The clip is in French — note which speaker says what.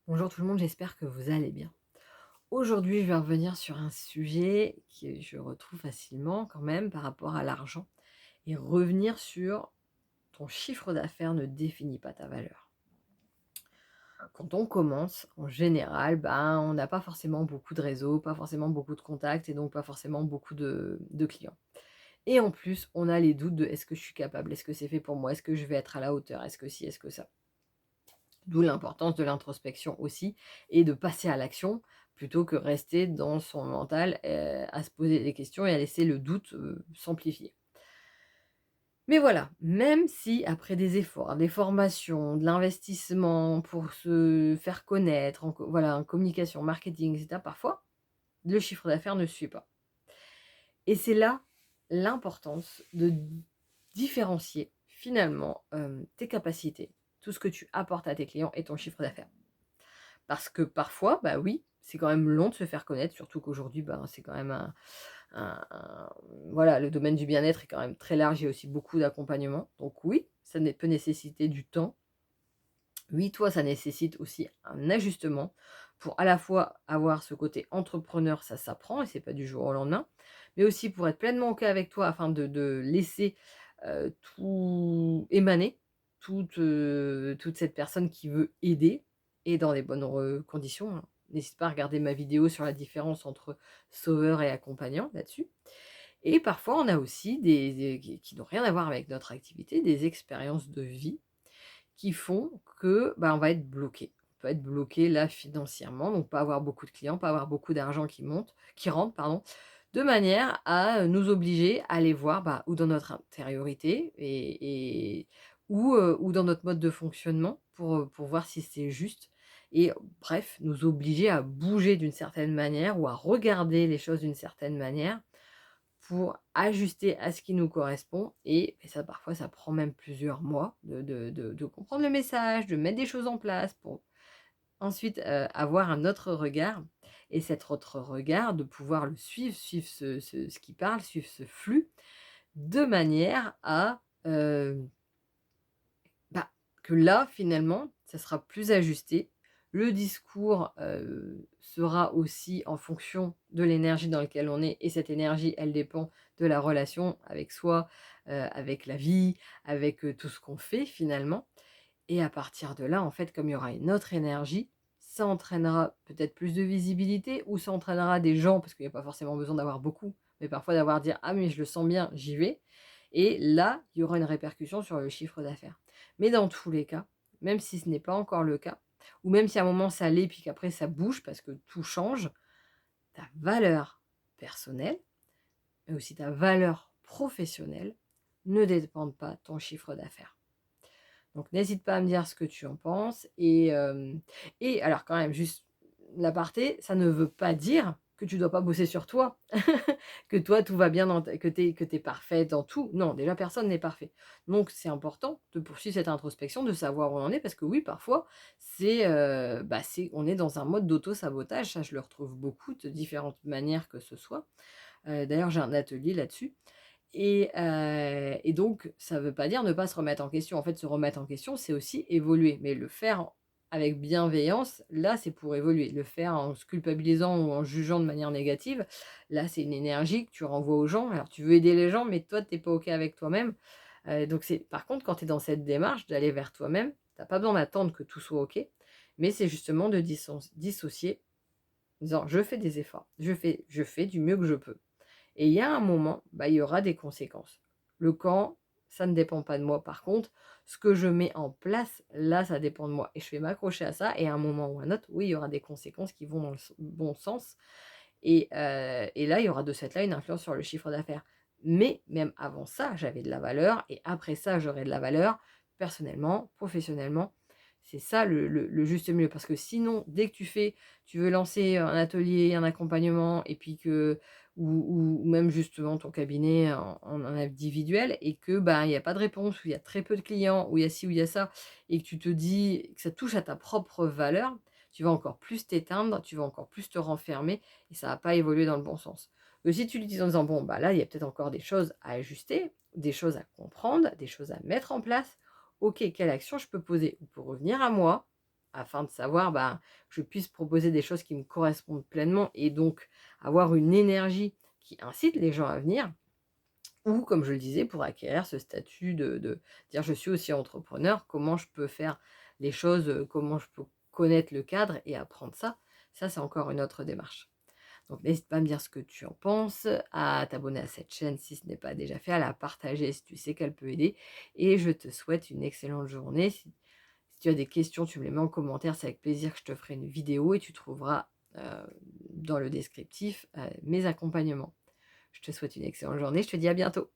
Speaker 1: Bonjour tout le monde, j'espère que vous allez bien. Aujourd'hui, je vais revenir sur un sujet que je retrouve facilement quand même par rapport à l'argent et revenir sur ton chiffre d'affaires ne définit pas ta valeur. Quand on commence, en général, on n'a pas forcément beaucoup de réseaux, pas forcément beaucoup de contacts et donc pas forcément beaucoup de clients. Et en plus, on a les doutes de est-ce que je suis capable, est-ce que c'est fait pour moi, est-ce que je vais être à la hauteur, est-ce que si, est-ce que ça. D'où l'importance de l'introspection aussi et de passer à l'action plutôt que rester dans son mental, à se poser des questions et à laisser le doute, s'amplifier. Mais voilà, même si après des efforts, des formations, de l'investissement pour se faire connaître en communication, marketing et cetera, parfois, le chiffre d'affaires ne suit pas. Et c'est là l'importance de différencier finalement, tes capacités, tout ce que tu apportes à tes clients et ton chiffre d'affaires. Parce que parfois, bah oui, c'est quand même long de se faire connaître, surtout qu'aujourd'hui, c'est quand même un voilà, le domaine du bien-être est quand même très large, il y a aussi beaucoup d'accompagnement. Donc oui, ça peut nécessiter du temps. Oui, toi, ça nécessite aussi un ajustement pour à la fois avoir ce côté entrepreneur, ça s'apprend et c'est pas du jour au lendemain, mais aussi pour être pleinement OK avec toi afin de laisser, tout émaner, toute cette personne qui veut aider et dans les bonnes conditions, hein. N'hésite pas à regarder ma vidéo sur la différence entre sauveur et accompagnant là-dessus. Et parfois, on a aussi des qui n'ont rien à voir avec notre activité, des expériences de vie qui font que, on va être bloqué. On peut être bloqué là financièrement, donc pas avoir beaucoup de clients, pas avoir beaucoup d'argent qui rentre, pardon, de manière à, nous obliger à aller voir, ou dans notre intériorité et ou dans notre mode de fonctionnement pour voir si c'est juste et bref, nous obliger à bouger d'une certaine manière ou à regarder les choses d'une certaine manière pour ajuster à ce qui nous correspond et ça parfois ça prend même plusieurs mois de comprendre le message, de mettre des choses en place pour ensuite, avoir un autre regard et cet autre regard de pouvoir le suivre, suivre ce qui parle, suivre ce flux de manière à, bah, que là, finalement, ça sera plus ajusté. Le discours, sera aussi en fonction de l'énergie dans laquelle on est et cette énergie, elle dépend de la relation avec soi, avec la vie, avec, tout ce qu'on fait finalement et à partir de là, en fait, comme il y aura une autre énergie, ça entraînera peut-être plus de visibilité ou ça entraînera des gens parce qu'il y a pas forcément besoin d'avoir beaucoup, mais parfois d'avoir dire: «Ah mais je le sens bien, j'y vais» et là, il y aura une répercussion sur le chiffre d'affaires. Mais dans tous les cas, même si ce n'est pas encore le cas, ou même si à un moment ça l'est, puis qu'après ça bouge parce que tout change, ta valeur personnelle, mais aussi ta valeur professionnelle ne dépendent pas de ton chiffre d'affaires. Donc n'hésite pas à me dire ce que tu en penses et alors quand même juste l'aparté, ça ne veut pas dire que tu dois pas bosser sur toi, que toi tout va bien dans ta que tu es parfaite dans tout. Non, déjà personne n'est parfait. Donc c'est important de poursuivre cette introspection, de savoir où on en est parce que oui, parfois c'est on est dans un mode d'auto-sabotage, ça je le retrouve beaucoup de différentes manières que ce soit. D'ailleurs j'ai un atelier là-dessus et donc ça veut pas dire ne pas se remettre en question. En fait, se remettre en question, c'est aussi évoluer, mais le faire avec bienveillance, là, c'est pour évoluer. Le faire en se culpabilisant ou en jugeant de manière négative, là, c'est une énergie que tu renvoies aux gens. Alors tu veux aider les gens, mais toi, tu es pas OK avec toi-même. Donc c'est par contre, quand tu es dans cette démarche d'aller vers toi-même, tu as pas besoin d'attendre que tout soit OK, mais c'est justement de dissocier, en disant: «Je fais des efforts, je fais du mieux que je peux». Et il y a un moment, il y aura des conséquences. Le quand, ça ne dépend pas de moi. Par contre, ce que je mets en place, là, ça dépend de moi et je vais m'accrocher à ça et à un moment ou à un autre, oui, il y aura des conséquences qui vont dans le bon sens et là, il y aura de cette là une influence sur le chiffre d'affaires. Mais même avant ça, j'avais de la valeur et après ça, j'aurai de la valeur personnellement, professionnellement. C'est ça le juste milieu parce que sinon, dès que tu veux lancer un atelier, un accompagnement et puis que ou même justement ton cabinet en individuel et que, il y a pas de réponse, ou il y a très peu de clients, ou il y a ci ou il y a ça et que tu te dis que ça touche à ta propre valeur, tu vas encore plus t'éteindre, tu vas encore plus te renfermer et ça va pas évoluer dans le bon sens. Que si tu l'utilises en disant: «Bon, là, il y a peut-être encore des choses à ajuster, des choses à comprendre, des choses à mettre en place. OK, quelle action je peux poser?» On peut revenir à moi afin de savoir, bah, que je puisse proposer des choses qui me correspondent pleinement et donc avoir une énergie qui incite les gens à venir ou comme je le disais, pour acquérir ce statut de dire: «Je suis aussi entrepreneur, comment je peux faire les choses, comment je peux connaître le cadre et apprendre ça?» Ça, c'est encore une autre démarche. Donc n'hésite pas à me dire ce que tu en penses, à t'abonner à cette chaîne si ce n'est pas déjà fait, à la partager si tu sais qu'elle peut aider et je te souhaite une excellente journée. Si tu as des questions, tu me les mets en commentaire, c'est avec plaisir que je te ferai une vidéo et tu trouveras, dans le descriptif, mes accompagnements. Je te souhaite une excellente journée, je te dis à bientôt.